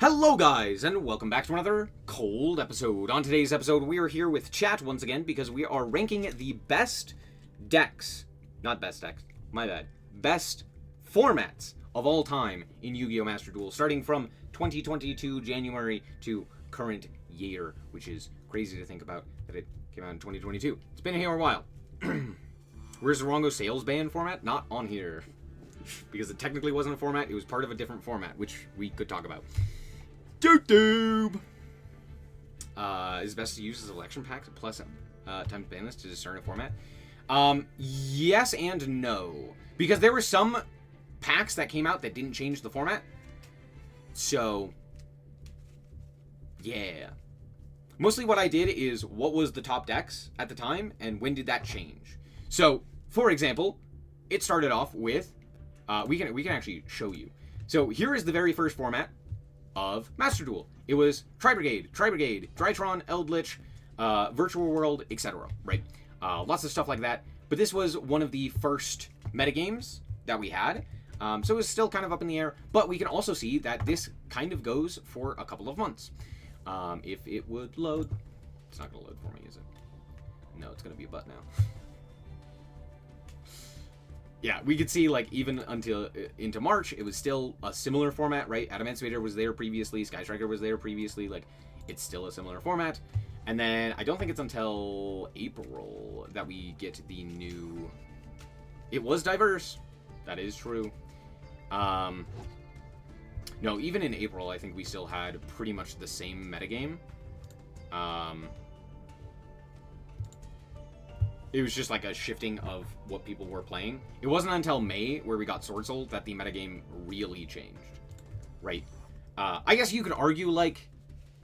Hello guys, and welcome back to another cold episode. On today's episode, we are here with chat once again because we are ranking the best decks, not best decks, my bad, best formats of all time in Yu-Gi-Oh! Master Duel, starting from 2022 January to current year, which is crazy to think about that it came out in 2022. It's been here a while. Where's the Rongo sales ban format? Not on here. Because it technically wasn't a format, it was part of a different format, which we could talk about. YouTube is best to use as election packs plus times ban list to discern a format. Yes and no, because there were some packs that came out that didn't change the format. So yeah, mostly what I did is what was the top decks at the time and when did that change. So for example, it started off with we can actually show you. So here is the very first format of Master Duel. It was Tri-Brigade, Drytron, Eldritch, Virtual World, etc. Right? Lots of stuff like that. But this was one of the first metagames that we had. So it was still kind of up in the air. But we can also see that this kind of goes for a couple of months. If it would load. It's not going to load for me, is it? No, it's going to be a butt now. Yeah, we could see, like, even until into March, it was still a similar format, right? Adamantivator was there previously, Sky Striker was there previously, like, it's still a similar format. And then, I don't think it's until April that we get the new... It was diverse. That is true. No, even in April, I think we still had pretty much the same metagame. It was just like a shifting of what people were playing. It wasn't until May, where we got Swordsoul, that the metagame really changed. Right? I guess you could argue, like,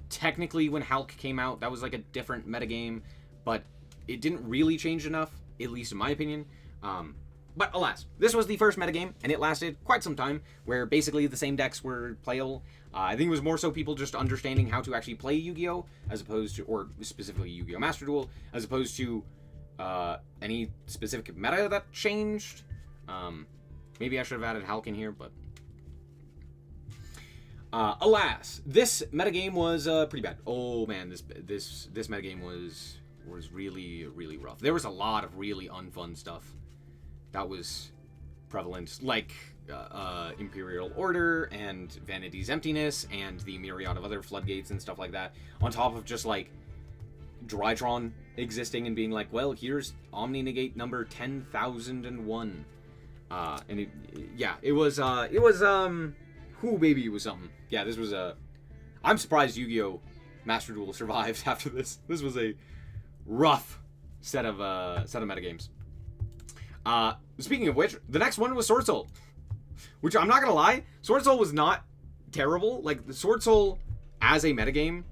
technically when Hulk came out, that was like a different metagame, but it didn't really change enough, at least in my opinion. But alas, this was the first metagame, and it lasted quite some time, where basically the same decks were playable. I think it was more so people just understanding how to actually play Yu-Gi-Oh! As opposed to, or specifically Yu-Gi-Oh! Master Duel, as opposed to any specific meta that changed. Maybe I should have added Hulk in here, but alas, this metagame was pretty bad. Oh man, this metagame was really rough. There was a lot of really unfun stuff that was prevalent, like Imperial Order and Vanity's Emptiness and the myriad of other floodgates and stuff like that, on top of just like Drytron existing and being like, well, here's Omni Negate number 10,001. And it was whoo baby, it was something. Yeah, this was I'm surprised Yu-Gi-Oh! Master Duel survived after this. This was a rough set of metagames. Speaking of which, the next one was Swordsoul, which I'm not gonna lie, Swordsoul was not terrible. Like, the Swordsoul as a metagame,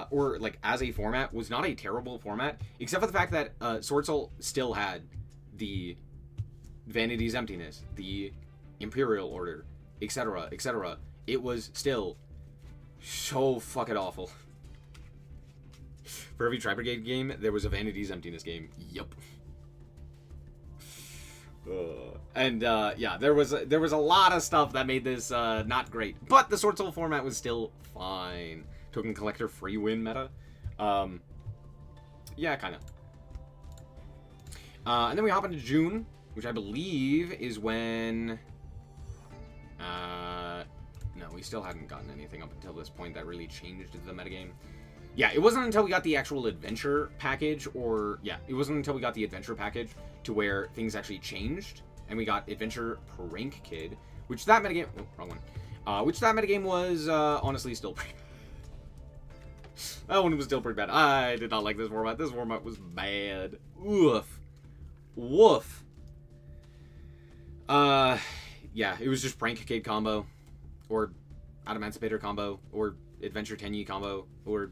or like as a format, was not a terrible format, except for the fact that Swordsoul still had the Vanity's Emptiness, the Imperial Order, etc., etc. It was still so fucking awful. For every Tri-Brigade game, there was a Vanity's Emptiness game. Yup. Yeah, there was a lot of stuff that made this not great, but the Swordsoul format was still fine. Token collector free win meta. Yeah, kind of. And then we hop into June, which I believe is when... no, we still hadn't gotten anything up until this point that really changed the metagame. Yeah, it wasn't until we got the actual adventure package, it wasn't until we got the adventure package to where things actually changed, and we got Adventure Prank Kid, which that metagame... Oh, wrong one. Which that metagame was, honestly, still pretty bad. That one was still pretty bad. I did not like this format. This format was bad. Woof. Woof. Yeah, it was just Prank Kid combo, or Adamantivator combo, or Adventure Tenyi combo, or...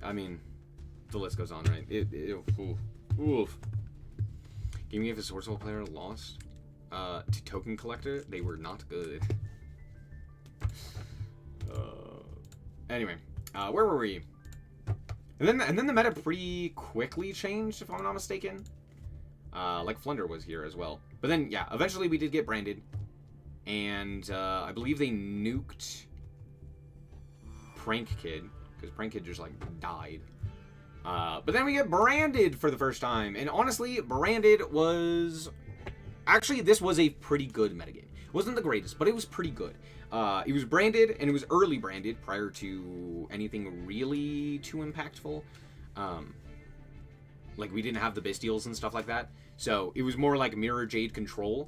I mean, the list goes on, right? Oof. Game if a Swordsoul player lost to Token Collector, they were not good. Anyway, where were we? And then the meta pretty quickly changed, if I'm not mistaken. Like Flunder was here as well. But then, yeah, eventually we did get branded. And I believe they nuked Prank Kid, because Prank Kid just, like, died. But then we get Branded for the first time, and honestly, Branded was... Actually, this was a pretty good metagame. It wasn't the greatest, but it was pretty good. It was branded, and it was early branded prior to anything really too impactful. Like, we didn't have the Bestials and stuff like that. So, it was more like Mirror Jade Control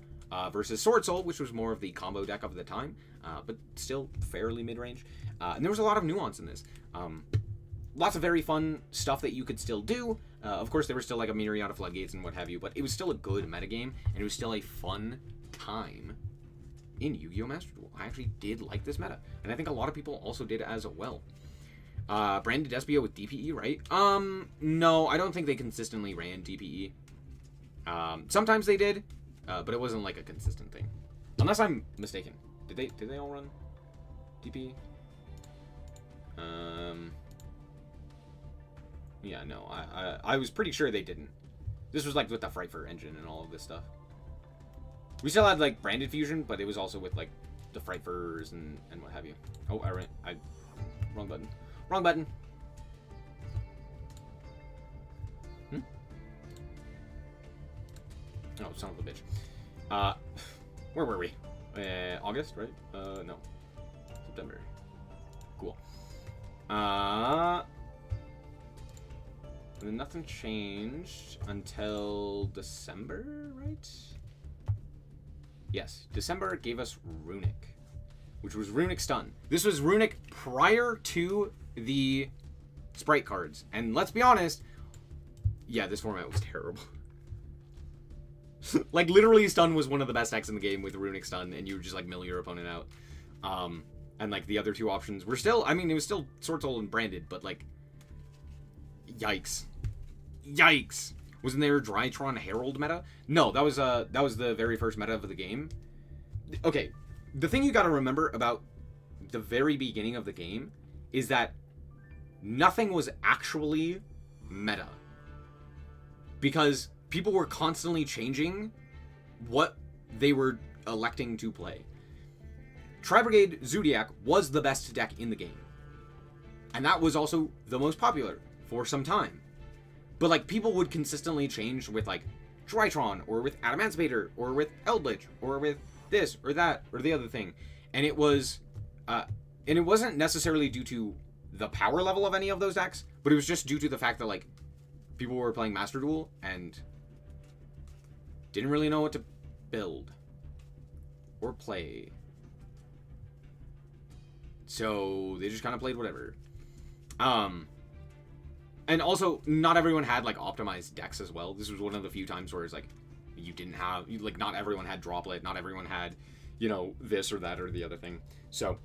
versus Swordsoul, which was more of the combo deck of the time, but still fairly mid-range. And there was a lot of nuance in this. Lots of very fun stuff that you could still do. Of course, there was still like a myriad of floodgates and what have you, but it was still a good metagame, and it was still a fun time in Yu-Gi-Oh! Master Duel. I actually did like this meta, and I think a lot of people also did as well. Branded Despia with DPE, right? No, I don't think they consistently ran DPE. Sometimes they did, but it wasn't like a consistent thing. Unless I'm mistaken. Did they all run DPE? Yeah, no, I was pretty sure they didn't. This was like with the Frightfur engine and all of this stuff. We still had like branded fusion, but it was also with like the Frightfurs and what have you. Oh, wrong button. Wrong button. Oh, son of a bitch. Where were we? August, right? No. September. Cool. And then nothing changed until December, right? Yes, December gave us Runic, which was Runic Stun. This was Runic prior to the Spright cards. And let's be honest, yeah, this format was terrible. Like, literally, Stun was one of the best decks in the game with Runic Stun, and you would just, like, mill your opponent out. And, like, the other two options were still, I mean, it was still Swordsoul and Branded, but, like, yikes. Yikes. Wasn't there Drytron Herald meta? No, that was the very first meta of the game. Okay, the thing you gotta remember about the very beginning of the game is that nothing was actually meta. Because people were constantly changing what they were electing to play. Tri-Brigade Zodiac was the best deck in the game. And that was also the most popular for some time. But, like, people would consistently change with, like, Drytron, or with Adamantipator, or with Eldritch, or with this, or that, or the other thing. And it was, and it wasn't necessarily due to the power level of any of those decks, but it was just due to the fact that, like, people were playing Master Duel, and didn't really know what to build, or play. So, they just kind of played whatever. And also, not everyone had, like, optimized decks as well. This was one of the few times where it's, like, you didn't have, like, not everyone had Droplet, not everyone had, you know, this or that or the other thing. So,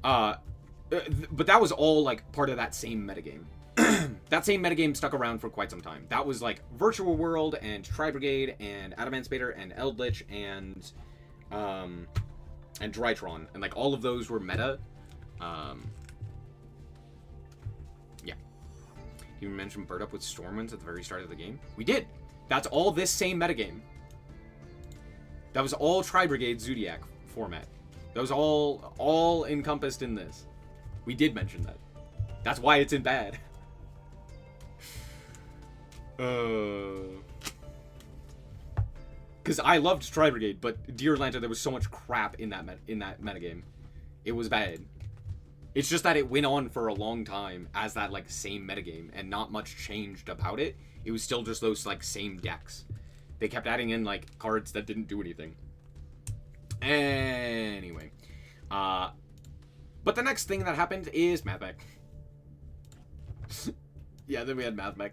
but that was all, like, part of that same metagame. That same metagame stuck around for quite some time. That was, like, Virtual World and Tri-Brigade and Adamantipator and Eldritch and Drytron. And, like, all of those were meta. You mentioned Bird Up with Stormwinds at the very start of the game? We did! That's all this same metagame. That was all Tri-Brigade Zodiac format. That was all encompassed in this. We did mention that. That's why it's in bad. Because I loved Tri-Brigade, but Dear Atlanta, there was so much crap in that metagame. It was bad. It's just that it went on for a long time as that, like, same metagame, and not much changed about it. It was still just those, like, same decks. They kept adding in, like, cards that didn't do anything. Anyway. But the next thing that happened is Mathmech. Yeah, then we had Mathmech.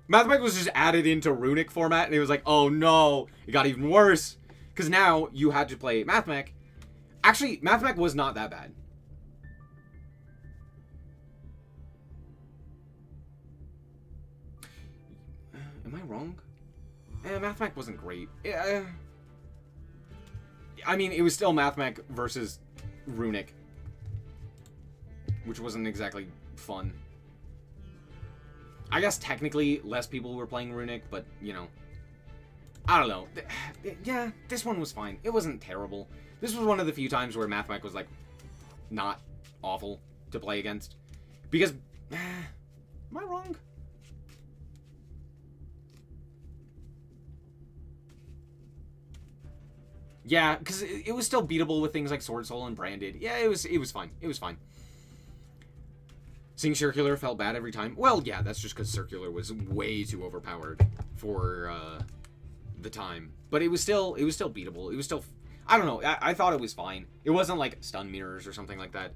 Mathmech was just added into Runic format, and it was like, oh no, it got even worse. Because now you had to play Mathmech. Actually, Mathmech was not that bad. Am I wrong? Mathmech wasn't great. I mean, it was still Mathmech versus Runic, which wasn't exactly fun. I guess technically less people were playing Runic, but, you know, I don't know. Yeah, this one was fine. It wasn't terrible. This was one of the few times where Mathmech was, like, not awful to play against. Because, am I wrong? Yeah, because it was still beatable with things like Swordsoul and Branded. Yeah, it was fine. It was fine. Seeing Circular felt bad every time. Well, yeah, that's just because Circular was way too overpowered for the time. But it was still beatable. It was still, I don't know. I thought it was fine. It wasn't like stun mirrors or something like that.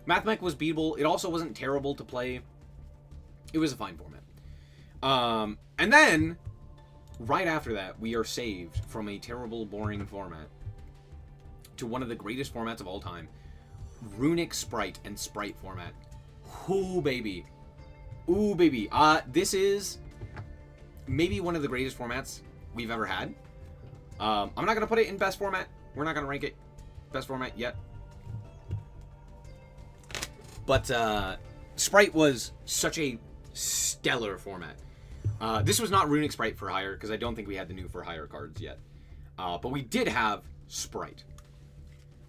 Mathmech was beatable. It also wasn't terrible to play. It was a fine format. And then, right after that, we are saved from a terrible, boring format to one of the greatest formats of all time. Runic Spright and Spright format. Ooh, baby. Ooh, baby. This is maybe one of the greatest formats we've ever had. I'm not going to put it in best format. We're not going to rank it best format yet. But Spright was such a stellar format. This was not Runic Spright for hire, because I don't think we had the new for hire cards yet. But we did have Spright.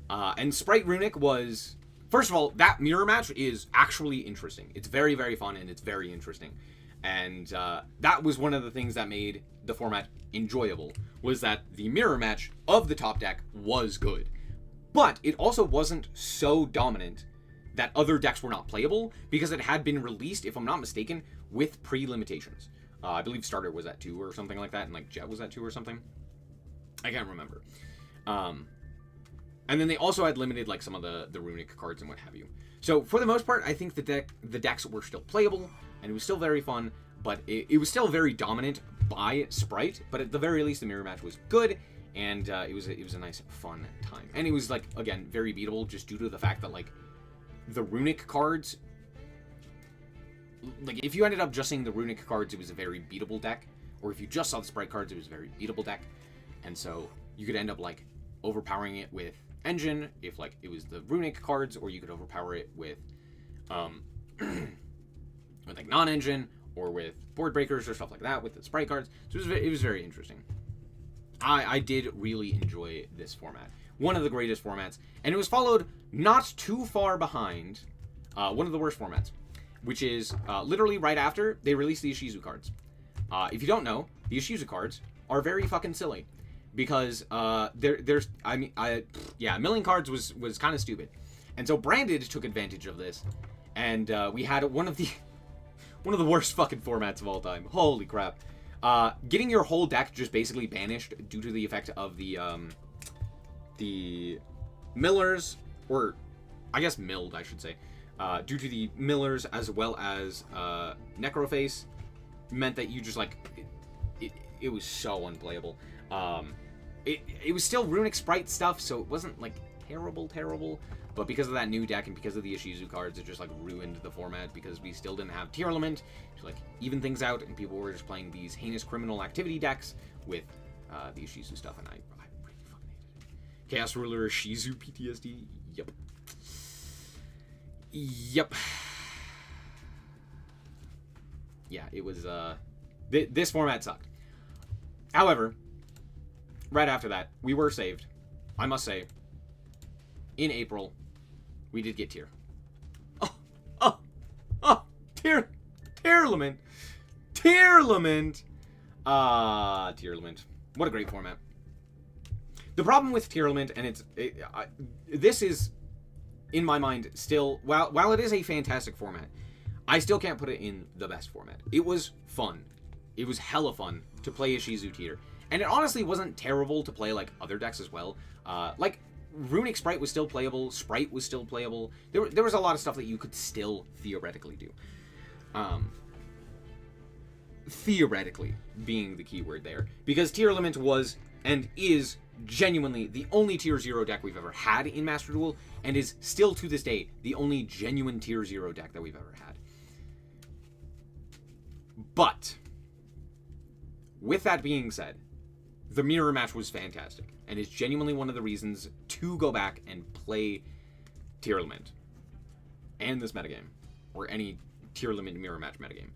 And Spright Runic was... First of all, that mirror match is actually interesting. It's very, very fun, and it's very interesting. And that was one of the things that made the format enjoyable, was that the mirror match of the top deck was good. But it also wasn't so dominant that other decks were not playable, because it had been released, if I'm not mistaken, with pre-limitations. I believe Starter was at 2 or something like that, and like Jet was at 2 or something. I can't remember. And then they also had limited like some of the Runic cards and what have you. So for the most part, I think the decks were still playable, and it was still very fun, but it was still very dominant by Spright, but at the very least the mirror match was good, and it was a nice, fun time. And it was, like, again, very beatable, just due to the fact that, like, the Runic cards, like, if you ended up just seeing the Runic cards, it was a very beatable deck. Or if you just saw the Spright cards, it was a very beatable deck. And so you could end up, like, overpowering it with Engine, if, like, it was the Runic cards, or you could overpower it with, with, like, non-Engine, or with Board Breakers, or stuff like that, with the Spright cards. So it was very interesting. I did really enjoy this format. One of the greatest formats. And it was followed not too far behind one of the worst formats, which is literally right after they released the Ishizu cards. If you don't know, the Ishizu cards are very fucking silly, because milling cards was kind of stupid, and so Branded took advantage of this, and we had one of the worst fucking formats of all time. Holy crap! Getting your whole deck just basically banished due to the effect of the millers, or I guess milled, I should say, due to the millers as well as Necroface, meant that you just, like, it was so unplayable. It was still Runic Spright stuff, so it wasn't, like, terrible, but because of that new deck and because of the Ishizu cards, it just, like, ruined the format, because we still didn't have Tearlament to, like, even things out, and people were just playing these heinous criminal activity decks with the Ishizu stuff, and I really fucking hated it. Chaos Ruler Ishizu PTSD, yep. Yeah, it was, this format sucked. However, right after that, we were saved. I must say, in April, we did get Tear. Tearlament. Tearlament. Tearlament. What a great format. The problem with Tearlament, and this is, in my mind, still, while it is a fantastic format, I still can't put it in the best format. It was fun. It was hella fun to play Ishizu Tear. And it honestly wasn't terrible to play, like, other decks as well. Like, Runic Spright was still playable. Spright was still playable. There was a lot of stuff that you could still theoretically do. Theoretically being the key word there. Because Tearlament was, and is, genuinely the only Tier 0 deck we've ever had in Master Duel, and is still to this day the only genuine Tier 0 deck that we've ever had. But, with that being said, the mirror match was fantastic, and is genuinely one of the reasons to go back and play Tearlament and this metagame, or any Tearlament mirror match metagame,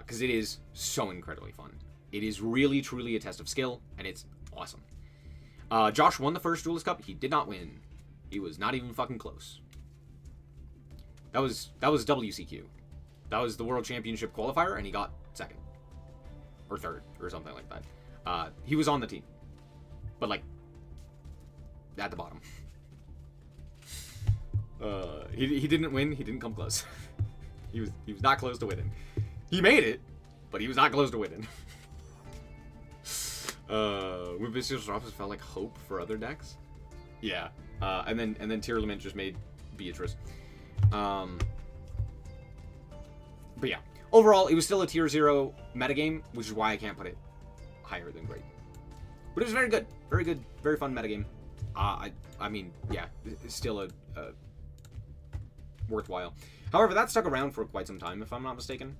because it is so incredibly fun. It is really, truly a test of skill, and it's awesome. Josh won the first Duelist Cup. He did not win. He was not even fucking close. That was WCQ. That was the World Championship qualifier, and he got second. Or third, or something like that. He was on the team. But, like, at the bottom. He didn't win. He didn't come close. he was not close to winning. He made it, but he was not close to winning. Vicious drops felt like hope for other decks. Yeah. And then Tearlaments just made Beatrice. But yeah. Overall, it was still a tier 0 metagame, which is why I can't put it higher than great. But it was very good. Very good. Very fun metagame. I mean, yeah, it's still a worthwhile. However, that stuck around for quite some time, if I'm not mistaken.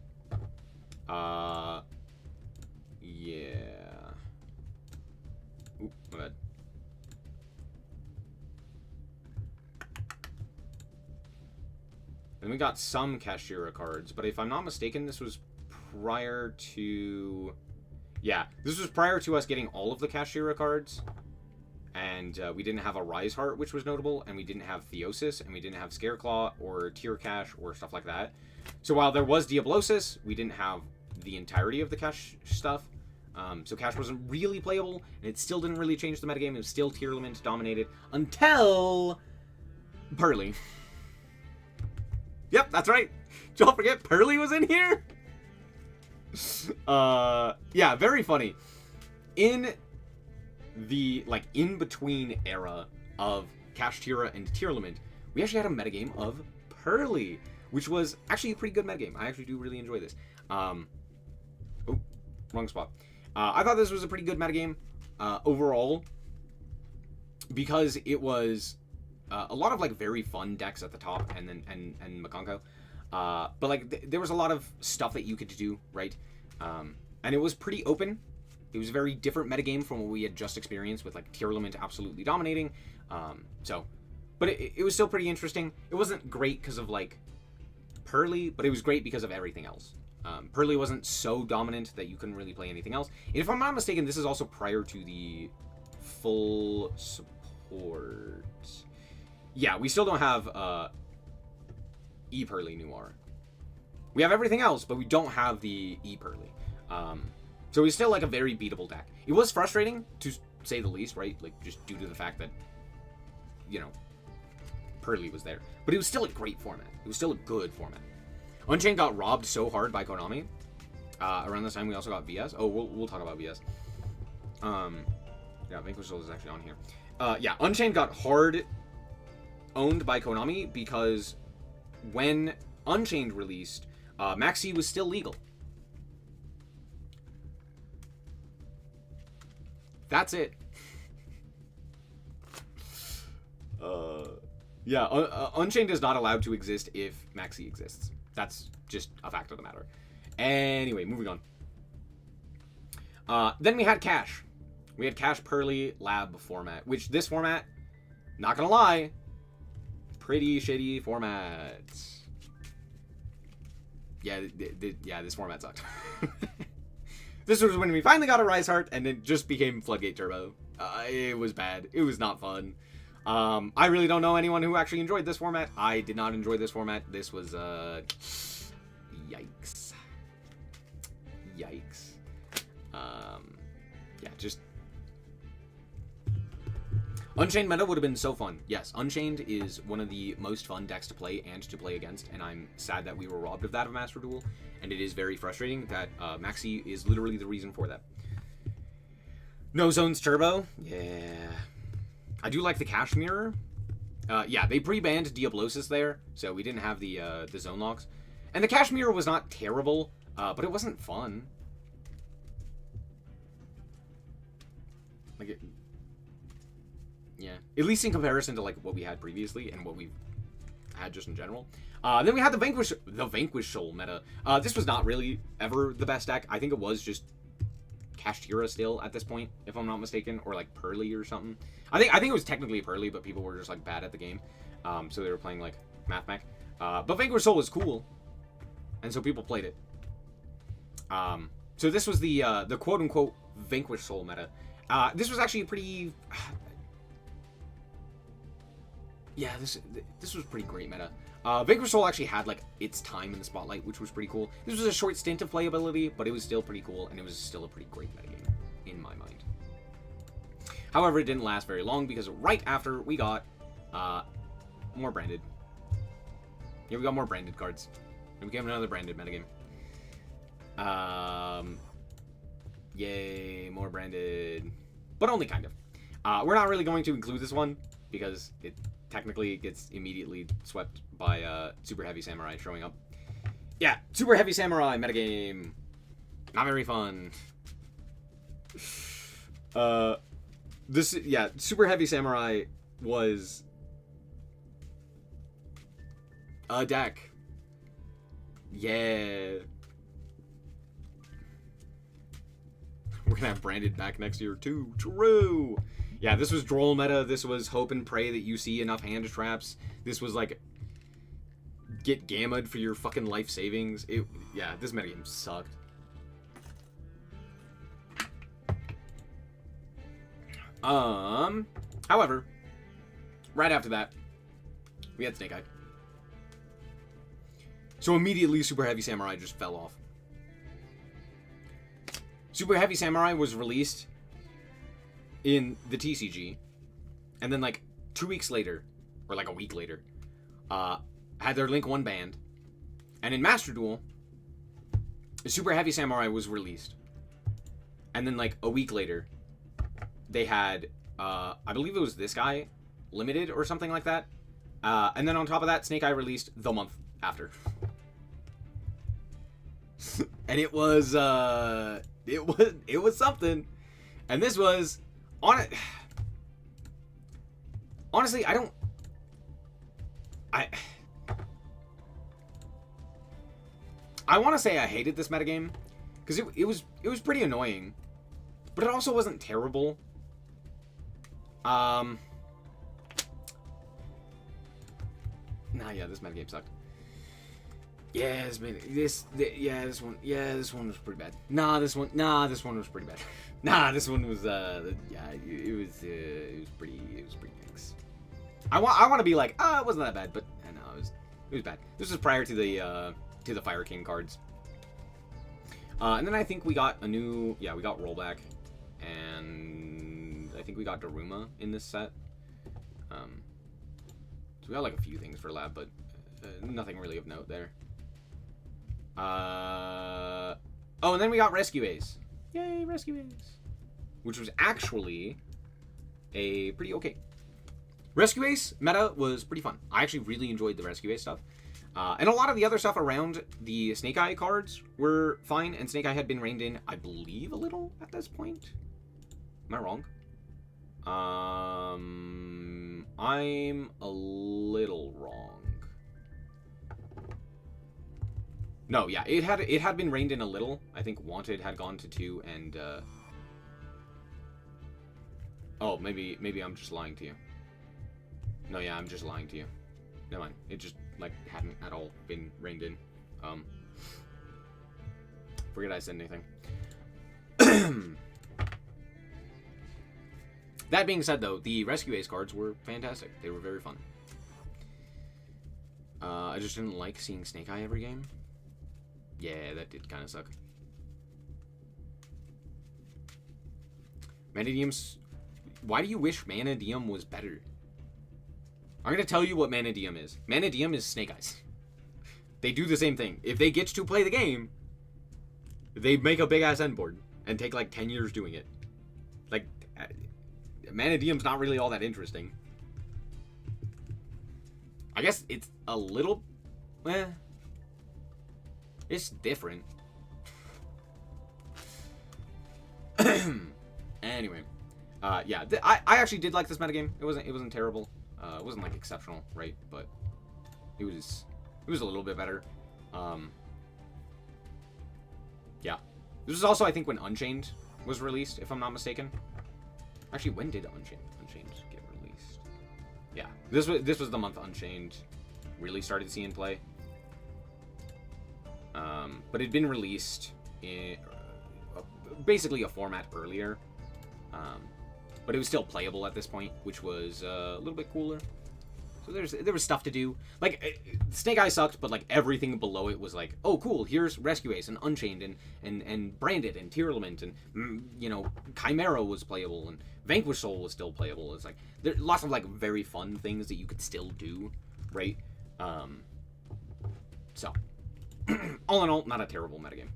Yeah. Oop, my bad. And we got some Kashtira cards, but if I'm not mistaken, this was prior to... Yeah, this was prior to us getting all of the Kashtira cards. And we didn't have a Rise Heart, which was notable, and we didn't have Theosis, and we didn't have Scareclaw, or Tear Cash, or stuff like that. So while there was Diablosis, we didn't have the entirety of the Cash stuff. So Cash wasn't really playable, and it still didn't really change the metagame. It was still Tearlaments dominated until Purrely. Yep, that's right. Don't forget, Purrely was in here. Yeah, very funny. In the, like, in-between era of Kashtira and Tearlament, we actually had a metagame of Purrely, which was actually a pretty good metagame. I actually do really enjoy this. Oh, wrong spot. I thought this was a pretty good metagame overall, because it was a lot of, like, very fun decks at the top, and then and Makonko. But, like, there was a lot of stuff that you could do, right? And it was pretty open. It was a very different metagame from what we had just experienced with, like, Tearlament absolutely dominating. But it was still pretty interesting. It wasn't great because of, like, Purrely, but it was great because of everything else. Purrely wasn't so dominant that you couldn't really play anything else. And if I'm not mistaken, this is also prior to the full support. Yeah, we still don't have E-Purrely Noir. We have everything else, but we don't have the E-Purrely. So it's still, like, a very beatable deck. It was frustrating, to say the least, right? Like, just due to the fact that, you know, Purrely was there. But it was still a great format. It was still a good format. Unchained got robbed so hard by Konami. Around this time, we also got VS. Oh, we'll talk about VS. Yeah, Vanquish is actually on here. Yeah, Unchained got hard owned by Konami because when Unchained released, Maxi was still legal. That's it. Yeah, Unchained is not allowed to exist if Maxi exists. That's just a fact of the matter. Anyway, moving on. Then we had Cash. We had Cash Purrely Lab format, which this format, not gonna lie, pretty shitty format. Yeah, yeah, this format sucked. This was when we finally got a Rise Heart, and it just became Floodgate Turbo. It was bad. It was not fun. I really don't know anyone who actually enjoyed this format. I did not enjoy this format. This was, yikes. Yikes. Yeah, just... Unchained meta would have been so fun. Yes, Unchained is one of the most fun decks to play and to play against, and I'm sad that we were robbed of that of Master Duel, and it is very frustrating that Maxi is literally the reason for that. No Zones Turbo? Yeah. I do like the Cash Mirror. Yeah, they pre-banned Diablosis there, so we didn't have the Zone Locks. And the Cash Mirror was not terrible, but it wasn't fun. Like, it... Yeah. At least in comparison to, like, what we had previously and what we've had just in general. Then we had the Vanquish Soul meta. This was not really ever the best deck. I think it was just Kashtira still at this point, if I'm not mistaken, or like Purrely or something. I think it was technically Purrely, but people were just like bad at the game, so they were playing like Mathmech. But Vanquish Soul was cool, and so people played it. So this was the quote-unquote Vanquish Soul meta. This was actually a pretty... yeah, this was pretty great meta. Vanquish Soul actually had, like, its time in the spotlight, which was pretty cool. This was a short stint of playability, but it was still pretty cool, and it was still a pretty great metagame, in my mind. However, it didn't last very long, because right after we got more branded. Yeah, we got more branded cards. And we got another branded metagame. Yay, more branded. But only kind of. We're not really going to include this one, because it technically gets immediately swept by Super Heavy Samurai showing up. Yeah, Super Heavy Samurai metagame. Not very fun. Super Heavy Samurai was a deck. Yeah. We're gonna have branded back next year too. True. Yeah, this was Droll meta. This was hope and pray that you see enough hand traps. This was like get gammaed for your fucking life savings. Yeah, this metagame sucked. However, right after that, we had Snake Eye. So immediately Super Heavy Samurai just fell off. Super Heavy Samurai was released in the TCG, and then like 2 weeks later, or like a week later, had their Link 1 banned, and in Master Duel, Super Heavy Samurai was released, and then like a week later, they had, I believe it was this guy, limited or something like that, and then on top of that, Snake Eye released the month after. And it was something. And this was honestly, I want to say I hated this metagame because it was pretty annoying, but it also wasn't terrible. Nah, yeah, this metagame sucked. Yeah, this one was pretty bad. This one was pretty bad. This one was it was pretty thanks. I want to be like, it wasn't that bad, but no, it was bad. This was prior to the Fire King cards. And then I think we got we got Rollback, and I think we got Daruma in this set. So we got like a few things for lab, but nothing really of note there. Oh, and then we got Rescue Ace. Yay, Rescue Ace. Which was actually a pretty okay. Rescue Ace meta was pretty fun. I actually really enjoyed the Rescue Ace stuff. And a lot of the other stuff around the Snake Eye cards were fine, and Snake Eye had been reined in, I believe, a little at this point. Am I wrong? I'm a little wrong. No, yeah, it had been reined in a little. I think Wanted had gone to 2, and oh, maybe I'm just lying to you. No, yeah, I'm just lying to you. Never mind. It just like hadn't at all been reined in. Forget I said anything. That being said, though, the Rescue Ace cards were fantastic. They were very fun. I just didn't like seeing Snake Eye every game. Yeah, that did kind of suck. Manadium's... Why do you wish Manadium was better? I'm going to tell you what Manadium is. Manadium is Snake Eyes. They do the same thing. If they get to play the game, they make a big-ass end board and take like 10 years doing it. Like, Manadium's not really all that interesting. I guess it's a little... it's different. Anyway, yeah, I actually did like this metagame. It wasn't terrible. It wasn't like exceptional, right? But it was a little bit better. Yeah, this was also, I think, when Unchained was released, if I'm not mistaken. Actually, when did Unchained get released? Yeah, this was the month Unchained really started seeing play. But it'd been released in basically a format earlier. But it was still playable at this point, which was a little bit cooler. So there was stuff to do. Like, Snake Eye sucked, but like everything below it was like, oh cool, here's Rescue Ace and Unchained and Branded and Tearlaments and you know, Chimera was playable and Vanquish Soul was still playable. It's like there's lots of like very fun things that you could still do, right? So all in all, not a terrible metagame.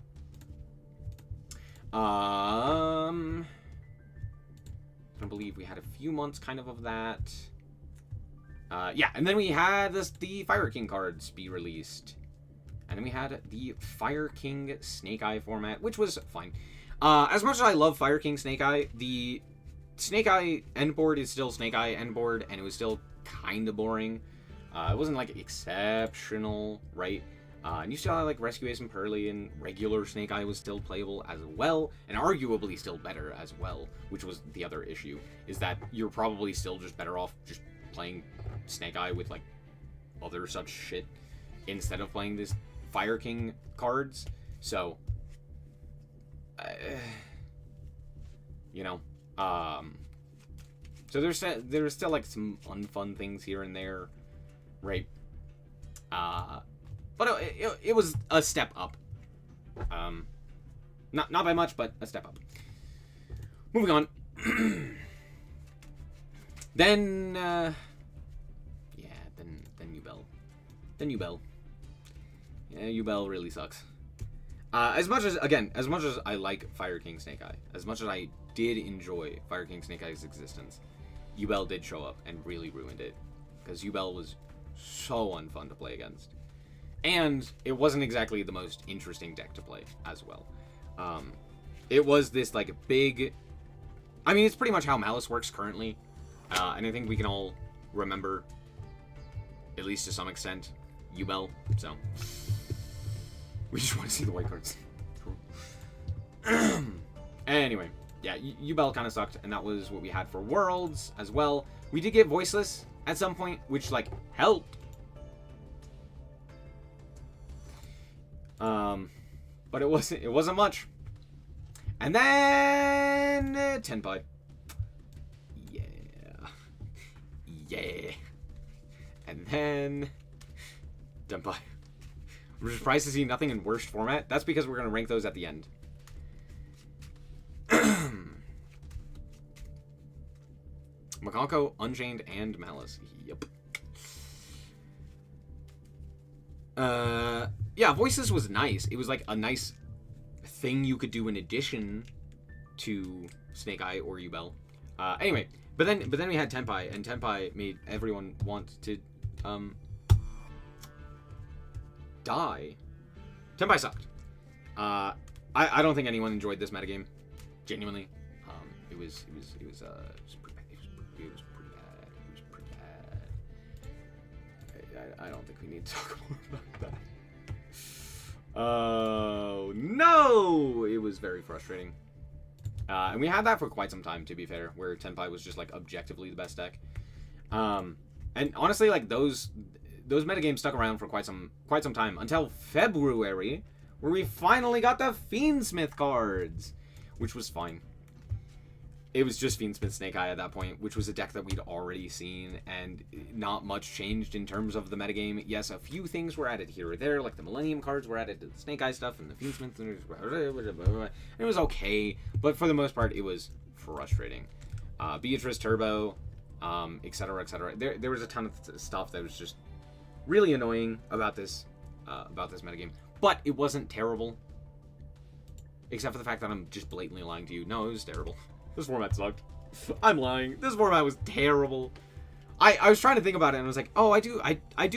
I believe we had a few months kind of that. Yeah, and then we had the Fire King cards be released. And then we had the Fire King Snake Eye format, which was fine. As much as I love Fire King Snake Eye, the Snake Eye end board is still Snake Eye end board, and it was still kind of boring. It wasn't, like, exceptional, right? And you still had, like, Rescue Ace and Purrely, and regular Snake Eye was still playable as well, and arguably still better as well, which was the other issue, is that you're probably still just better off just playing Snake Eye with, like, other such shit instead of playing this Fire King cards. So, you know, so there's still, like, some unfun things here and there, right? But it was a step up. Not by much, but a step up. Moving on. Then Yubel. Then Yubel. Yeah, Yubel really sucks. As much as I like Fire King Snake Eye, as much as I did enjoy Fire King Snake Eye's existence, Yubel did show up and really ruined it. Because Yubel was so unfun to play against. And it wasn't exactly the most interesting deck to play as well. It was this, like, big... I mean, it's pretty much how Malice works currently. And I think we can all remember, at least to some extent, Yubel. So, we just want to see the white cards. Anyway, yeah, Yubel kind of sucked. And that was what we had for Worlds as well. We did get Voiceless at some point, which, like, helped. But it wasn't much. And then Tenpai. Yeah. And then Tenpai. We're surprised to see nothing in worst format. That's because we're gonna rank those at the end. Makonko, Unchained, and Malice. Yep. Yeah, Voices was nice. It was like a nice thing you could do in addition to Snake Eye or Yubel. Anyway, but then we had Tenpai, and Tenpai made everyone want to die. Tenpai sucked. I don't think anyone enjoyed this metagame. Genuinely. It was pretty bad. I don't think we need to talk more about that. Oh, no! It was very frustrating. And we had that for quite some time, to be fair, where Tenpai was just, like, objectively the best deck. And honestly, like, those metagames stuck around for quite some time, until February, where we finally got the Fiendsmith cards, which was fine. It was just Fiendsmith Snake Eye at that point, which was a deck that we'd already seen, and not much changed in terms of the metagame. Yes, a few things were added here or there, like the Millennium cards were added to the Snake Eye stuff, and the Fiendsmith, and it was okay, but for the most part, it was frustrating. Beatrice Turbo, etc., etc. There was a ton of stuff that was just really annoying about this metagame, but it wasn't terrible, except for the fact that I'm just blatantly lying to you. No, it was terrible. This format sucked. I'm lying. This format was terrible. I was trying to think about it, and I was like, oh, I do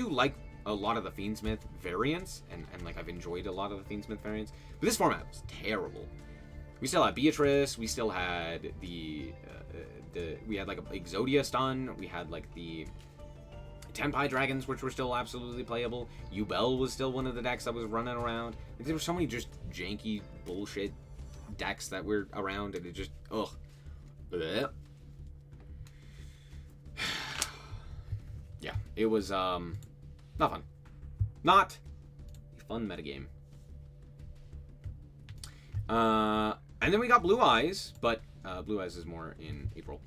like a lot of the Fiendsmith variants, and like I've enjoyed a lot of the Fiendsmith variants, but this format was terrible. We still had Beatrice. We still had we had like a Exodia stun. We had like the Tenpai Dragons, which were still absolutely playable. Yubel was still one of the decks that was running around. Like, there were so many just janky bullshit decks that were around, and it just ugh. Blech. Yeah, it was not fun. Not a fun metagame. And then we got Blue Eyes, but Blue Eyes is more in April.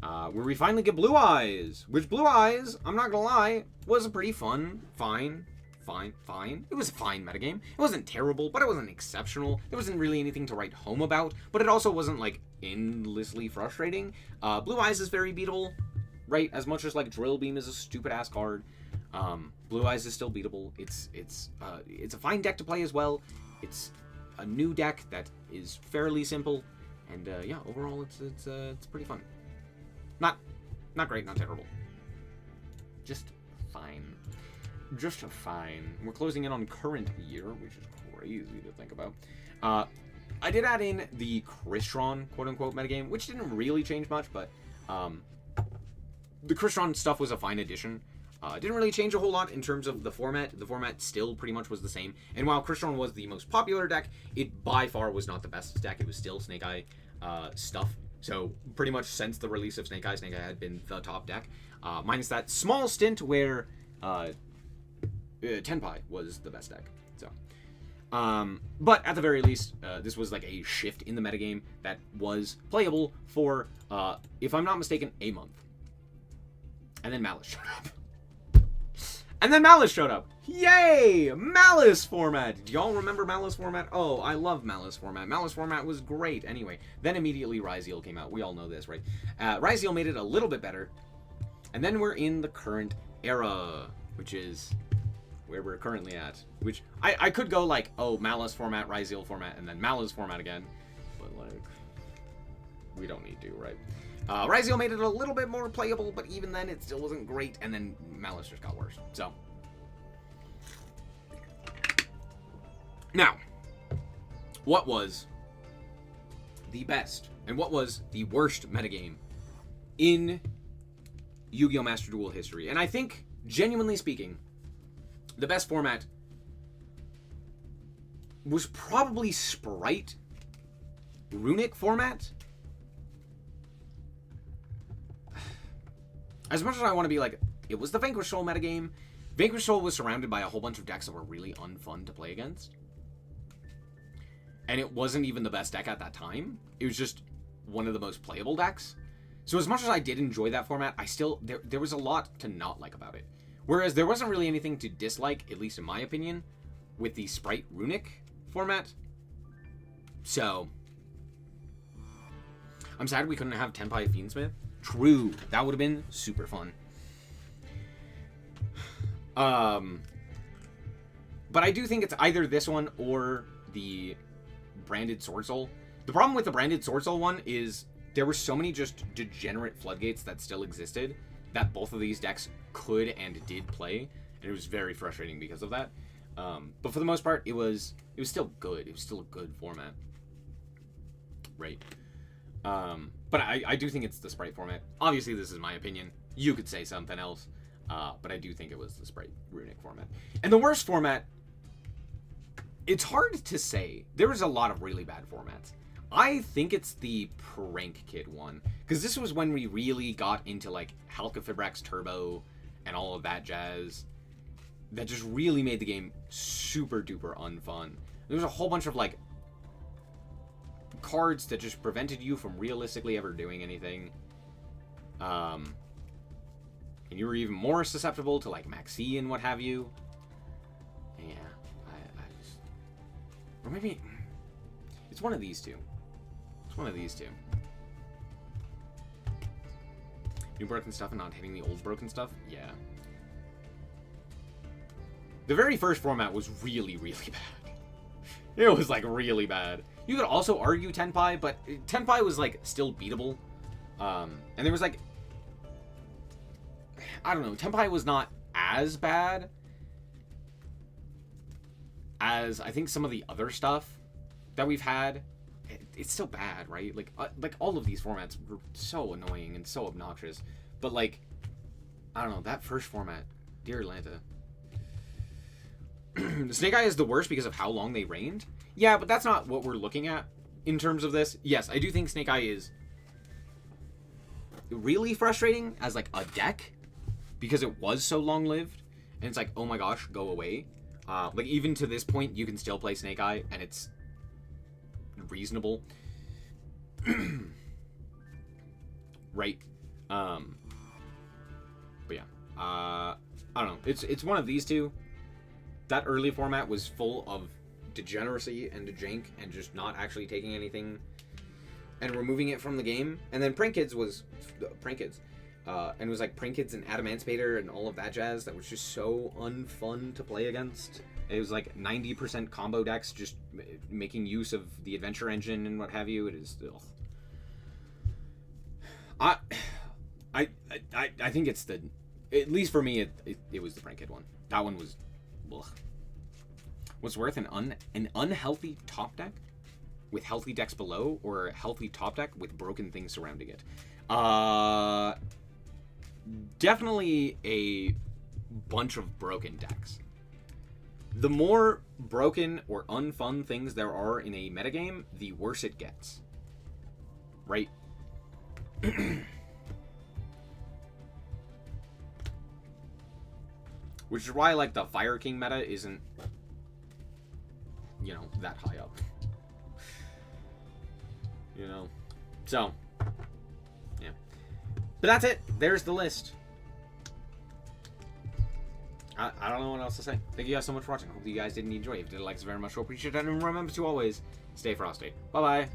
Where we finally get Blue Eyes, which Blue Eyes, I'm not gonna lie, was a pretty fun, fine. It was a fine metagame. It wasn't terrible, but it wasn't exceptional. There wasn't really anything to write home about, but it also wasn't, like, endlessly frustrating. Blue Eyes is very beatable, right? As much as, like, Drill Beam is a stupid-ass card, Blue Eyes is still beatable. It's a fine deck to play as well. It's a new deck that is fairly simple, and, yeah, overall, it's pretty fun. Not great, not terrible. Just fine. Just fine. We're closing in on current year, which is crazy to think about. I did add in the Crystron, quote-unquote, metagame, which didn't really change much, but the Crystron stuff was a fine addition. Didn't really change a whole lot in terms of the format. The format still pretty much was the same. And while Crystron was the most popular deck, it by far was not the best deck. It was still Snake Eye stuff. So pretty much since the release of Snake Eye had been the top deck. Minus that small stint where Tenpai was the best deck. So, but at the very least, this was like a shift in the metagame that was playable for, if I'm not mistaken, a month. And then Malice showed up. Yay! Malice format! Do y'all remember Malice format? Oh, I love Malice format. Malice format was great. Anyway, then immediately Ryzeal came out. We all know this, right? Ryzeal made it a little bit better. And then we're in the current era, which is where we're currently at. Which, I could go like, oh, Malice format, Ryzeal format, and then Malice format again. But, like, we don't need to, right? Ryzeal made it a little bit more playable, but even then it still wasn't great, and then Malice just got worse. So, now, what was the best and what was the worst metagame in Yu-Gi-Oh! Master Duel history? And I think, genuinely speaking, the best format was probably Spright Runic format. As much as I want to be like, it was the Vanquish Soul metagame. Vanquish Soul was surrounded by a whole bunch of decks that were really unfun to play against. And it wasn't even the best deck at that time. It was just one of the most playable decks. So as much as I did enjoy that format, I still, there was a lot to not like about it. Whereas there wasn't really anything to dislike, at least in my opinion, with the Spright Runic format. So, I'm sad we couldn't have Tenpai Fiendsmith. True, that would have been super fun. But I do think it's either this one or the branded Swordsoul. The problem with the branded Swordsoul one is there were so many just degenerate floodgates that still existed that both of these decks could and did play, and it was very frustrating because of that. But for the most part, it was still good. It was still a good format, right? But I do think it's the Spright format. Obviously, this is my opinion. You could say something else, but I do think it was the Spright Runic format. And the worst format, it's hard to say. There was a lot of really bad formats. I think it's the Prank Kid one, because this was when we really got into like Halqifibrax Turbo and all of that jazz. That just really made the game super duper unfun. There was a whole bunch of like cards that just prevented you from realistically ever doing anything. And you were even more susceptible to like Maxi and what have you. Yeah, I just, or maybe it's one of these two. It's one of these two. New broken stuff and not hitting the old broken stuff? Yeah. The very first format was really, really bad. It was, like, really bad. You could also argue Tenpai, but Tenpai was, like, still beatable. And there was, like, I don't know. Tenpai was not as bad as, I think, some of the other stuff that we've had. It's still bad, right? Like all of these formats were so annoying and so obnoxious. But, like, I don't know. That first format, dear Atlanta. Snake Eye is the worst because of how long they reigned. Yeah, but that's not what we're looking at in terms of this. Yes, I do think Snake Eye is really frustrating as, like, a deck because it was so long-lived. And it's like, oh my gosh, go away. Like, even to this point, you can still play Snake Eye, and it's reasonable. Right? But yeah. I don't know. It's one of these two. That early format was full of degeneracy and jank and just not actually taking anything and removing it from the game. And then Prank Kids was Prank Kids. And it was like Prank Kids and Adamantipator and all of that jazz that was just so unfun to play against. It was like 90% combo decks, just making use of the adventure engine and what have you. It is still. I think it's the, at least for me, it was the Prank Kid one. That one was, ugh. What's worth an unhealthy top deck with healthy decks below, or a healthy top deck with broken things surrounding it? Definitely a bunch of broken decks. The more broken or unfun things there are in a metagame, the worse it gets. Right? Which is why, like, the Fire King meta isn't, you know, that high up. You know? So, yeah. But that's it. There's the list. I don't know what else to say. Thank you guys so much for watching. Hope you guys did enjoy. If you did, like us very much, so appreciate it. And remember to always stay frosty. Bye-bye.